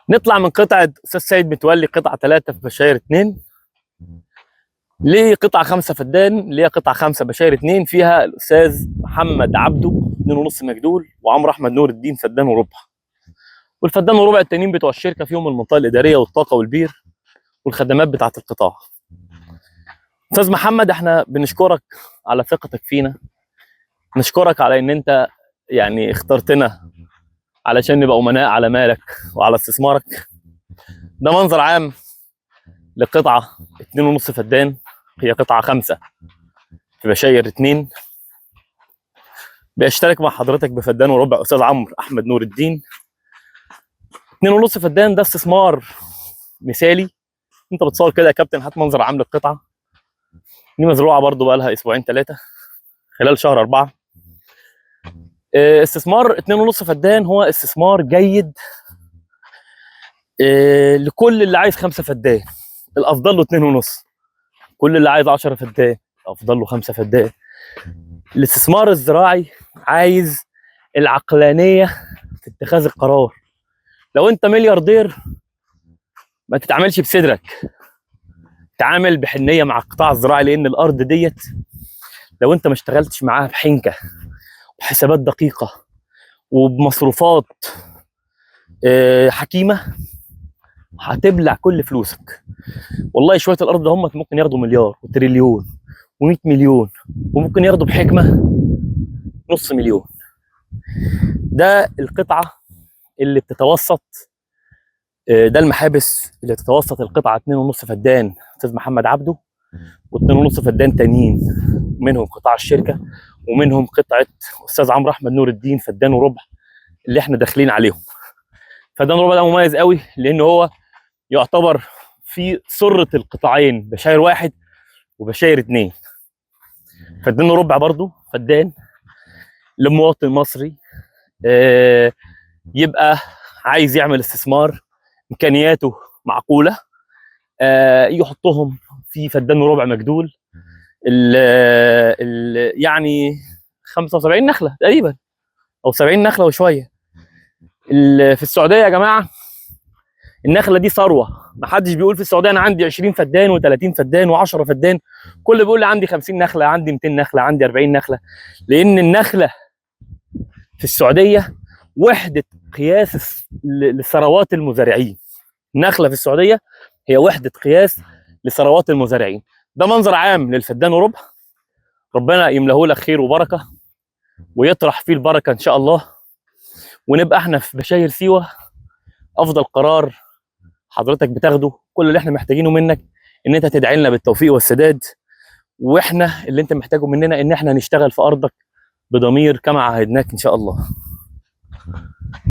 نطلع من قطعه استاذ سيد متولي قطعه 3 في بشاير 2 لقطعه 5 فدان، اللي هي قطعه 5 بشاير 2 فيها الاستاذ محمد عبده 2.5 مجدول، وعمرو احمد نور الدين فدان وربع، والفدان وربع التانيين بتوع الشركه فيهم المنطقه الاداريه والطاقه والبير والخدمات بتاعه القطاع. استاذ محمد، احنا بنشكرك على ثقتك فينا، نشكرك على ان انت يعني اخترتنا علشان نبقى امناء على مالك وعلى استثمارك. ده منظر عام لقطعه 2.5 فدان، هي قطعه 5 في بشاير 2. بيشترك مع حضرتك بفدان وربع استاذ عمرو احمد نور الدين. 2.5 فدان ده استثمار مثالي. انت بتصور كده يا كابتن، هات منظر عام للقطعه دي، مزروعه برضو بقى لها اسبوعين 3 خلال شهر 4. استثمار 2.5 فدان هو استثمار جيد لكل اللي عايز 5 فدان، الافضل له 2.5. كل اللي عايز 10 فدان افضل له 5 فدان. الاستثمار الزراعي عايز العقلانيه في اتخاذ القرار. لو انت ملياردير ما تتعاملش بصدرك، تعامل بحنيه مع القطاع الزراعي، لان الارض ديت لو انت ما اشتغلتش معاها بحنكه وحسابات دقيقه وبمصروفات حكيمه هتبلع كل فلوسك. والله شويه الارض ده هم ممكن ياخدوا مليار وتريليون و100 مليون، وممكن ياخدوا بحكمه نص مليون. ده القطعه اللي بتتوسط، ده المحابس اللي تتوسط القطعه 2.5 فدان استاذ محمد عبده، و2.5 فدان تانيين منهم قطاع الشركه، ومنهم قطعه استاذ عمرو احمد نور الدين فدان وربع اللي احنا داخلين عليهم. فدان وربع ده مميز قوي لان هو يعتبر في سره القطاعين، بشاير 1 وبشاير 2. فدان وربع برضو فدان لمواطن مصري يبقى عايز يعمل استثمار امكانياته معقوله، يحطهم في فدان وربع مجدول يعني 75 نخله تقريبا او 70 نخله وشويه. في السعوديه يا جماعه النخله دي ثروه. ما حدش بيقول في السعوديه انا عندي 20 فدان و30 فدان و10 فدان، كل بيقول لي عندي 50 نخله، عندي 200 نخله، عندي 40 نخله. لان النخله في السعوديه وحده قياس لثروات المزارعين. النخله في السعوديه هي وحده قياس لثروات المزارعين. ده منظر عام للفدان وربع، ربنا يملاه لك خير وبركه ويطرح فيه البركه ان شاء الله، ونبقى احنا في بشاير سيوه افضل قرار حضرتك بتاخده. كل اللي احنا محتاجينه منك ان انت تدعي لنا بالتوفيق والسداد، واحنا اللي انت محتاجه مننا ان احنا نشتغل في ارضك بضمير كما عهدناك ان شاء الله.